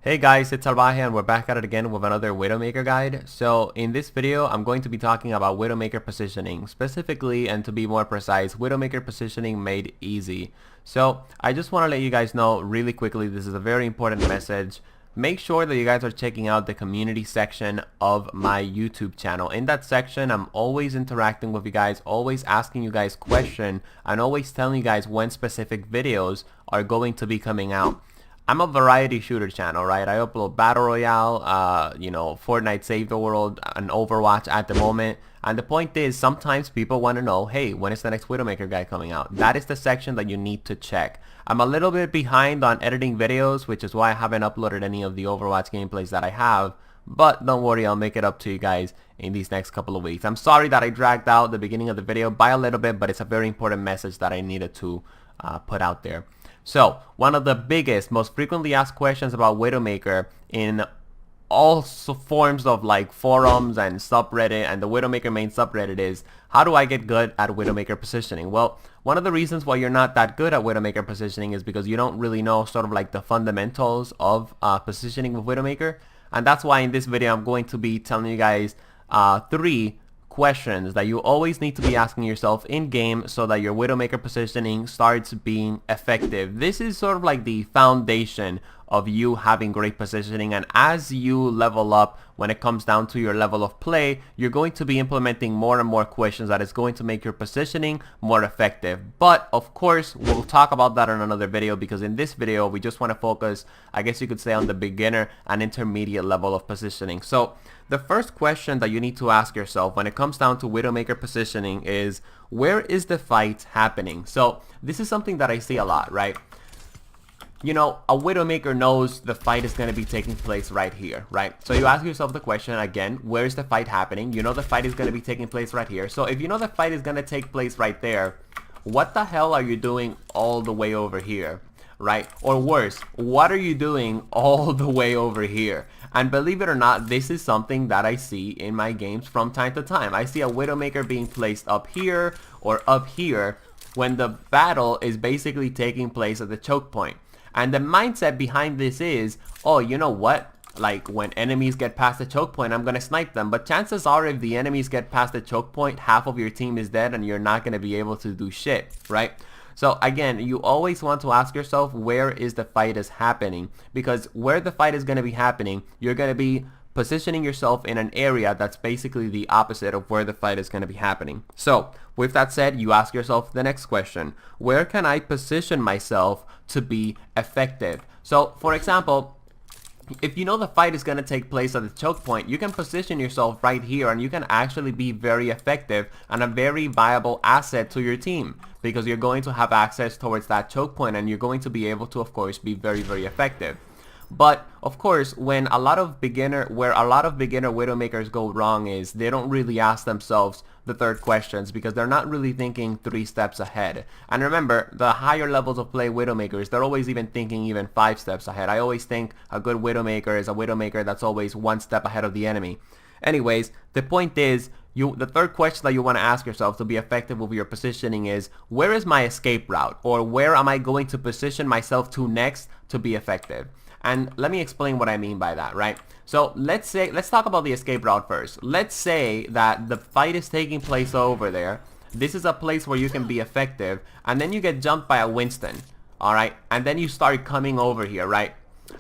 Hey guys, it's Salvaje and we're back at it again with another Widowmaker guide. So in this video, I'm going to be talking about Widowmaker positioning, specifically and to be more precise, Widowmaker positioning made easy. So I just want to let you guys know really quickly, this is a very important message. Make sure that you guys are checking out the community section of my YouTube channel. In that section, I'm always interacting with you guys, always asking you guys questions, and always telling you guys when specific videos are going to be coming out. I'm a variety shooter channel, right? I upload Battle Royale, Fortnite Save the World, and Overwatch at the moment. And the point is, sometimes people want to know, hey, when is the next Widowmaker guy coming out? That is the section that you need to check. I'm a little bit behind on editing videos, which is why I haven't uploaded any of the Overwatch gameplays that I have. But don't worry, I'll make it up to you guys in these next couple of weeks. I'm sorry that I dragged out the beginning of the video by a little bit, but it's a very important message that I needed to put out there. So, one of the biggest, most frequently asked questions about Widowmaker in all forms of like forums and subreddit and the Widowmaker main subreddit is, how do I get good at Widowmaker positioning? Well, one of the reasons why you're not that good at Widowmaker positioning is because you don't really know sort of like the fundamentals of positioning with Widowmaker. And that's why in this video I'm going to be telling you guys 3 questions that you always need to be asking yourself in game so that your Widowmaker positioning starts being effective. This is sort of like the foundation of you having great positioning, and as you level up when it comes down to your level of play, you're going to be implementing more and more questions that is going to make your positioning more effective. But of course, we'll talk about that in another video, because in this video we just want to focus, I guess you could say, on the beginner and intermediate level of positioning. So the first question that you need to ask yourself when it comes down to Widowmaker positioning is, where is the fight happening? So this is something that I see a lot, right? You know, a Widowmaker knows the fight is going to be taking place right here, right? So you ask yourself the question again, where is the fight happening? You know the fight is going to be taking place right here. So if you know the fight is going to take place right there, what the hell are you doing all the way over here, right? Or worse, what are you doing all the way over here? And believe it or not, this is something that I see in my games from time to time. I see a Widowmaker being placed up here or up here when the battle is basically taking place at the choke point. And the mindset behind this is, oh, you know what? Like, when enemies get past the choke point, I'm going to snipe them. But chances are, if the enemies get past the choke point, half of your team is dead and you're not going to be able to do shit, right? So again, you always want to ask yourself, where is the fight is happening? Because where the fight is going to be happening, you're going to be positioning yourself in an area that's basically the opposite of where the fight is going to be happening. So with that said, you ask yourself the next question: where can I position myself to be effective? So for example, if you know the fight is going to take place at the choke point, you can position yourself right here and you can actually be very effective and a very viable asset to your team, because you're going to have access towards that choke point and you're going to be able to, of course, be very, very effective. But of course, when a lot of beginner Widowmakers go wrong is they don't really ask themselves the third questions, because they're not really thinking 3 steps ahead. And remember, the higher levels of play Widowmakers, they're always even thinking even 5 steps ahead. I always think a good Widowmaker is a Widowmaker that's always 1 step ahead of the enemy. Anyways, the point is, the third question that you want to ask yourself to be effective with your positioning is, where is my escape route? Or where am I going to position myself to next to be effective? And let me explain what I mean by that, right? So let's talk about the escape route first. Let's say that the fight is taking place over there. This is a place where you can be effective, and then you get jumped by a Winston, all right? And then you start coming over here, right?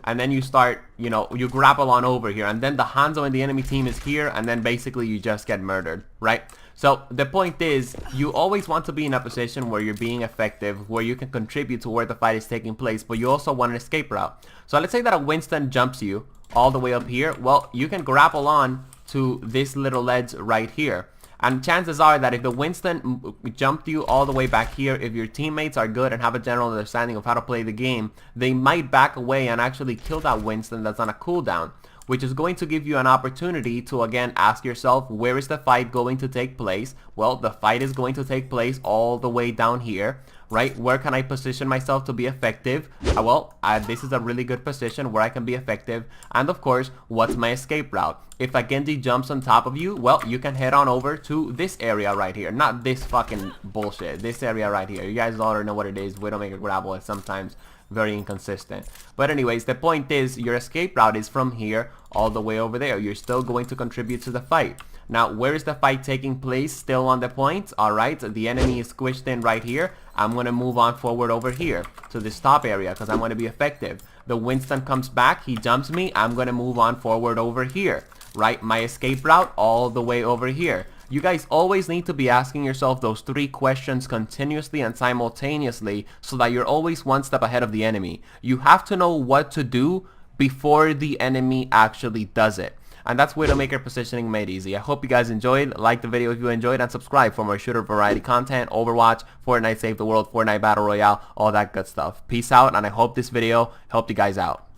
And then you start, you grapple on over here, and then the Hanzo and the enemy team is here, and then basically you just get murdered, right? So the point is, you always want to be in a position where you're being effective, where you can contribute to where the fight is taking place, but you also want an escape route. So let's say that a Winston jumps you all the way up here. Well, you can grapple on to this little ledge right here. And chances are that if the Winston jumped you all the way back here, if your teammates are good and have a general understanding of how to play the game, they might back away and actually kill that Winston that's on a cooldown, which is going to give you an opportunity to again ask yourself, where is the fight going to take place? Well, the fight is going to take place all the way down here, right? Where can I position myself to be effective? This is a really good position where I can be effective. And of course, what's my escape route? If a Genji jumps on top of you, well, you can head on over to this area right here. Not this fucking bullshit. This area right here. You guys already know what it is. Widowmaker grapple is sometimes very inconsistent. But anyways, the point is your escape route is from here all the way over there. You're still going to contribute to the fight. Now, where is the fight taking place? Still on the point. Alright, the enemy is squished in right here. I'm going to move on forward over here to this top area because I want to be effective. The Winston comes back. He jumps me. I'm going to move on forward over here. Right, my escape route all the way over here. You guys always need to be asking yourself those 3 questions continuously and simultaneously so that you're always one step ahead of the enemy. You have to know what to do before the enemy actually does it. And that's Widowmaker positioning made easy. I hope you guys enjoyed. Like the video if you enjoyed, and subscribe for more shooter variety content, Overwatch, Fortnite Save the World, Fortnite Battle Royale, all that good stuff. Peace out, and I hope this video helped you guys out.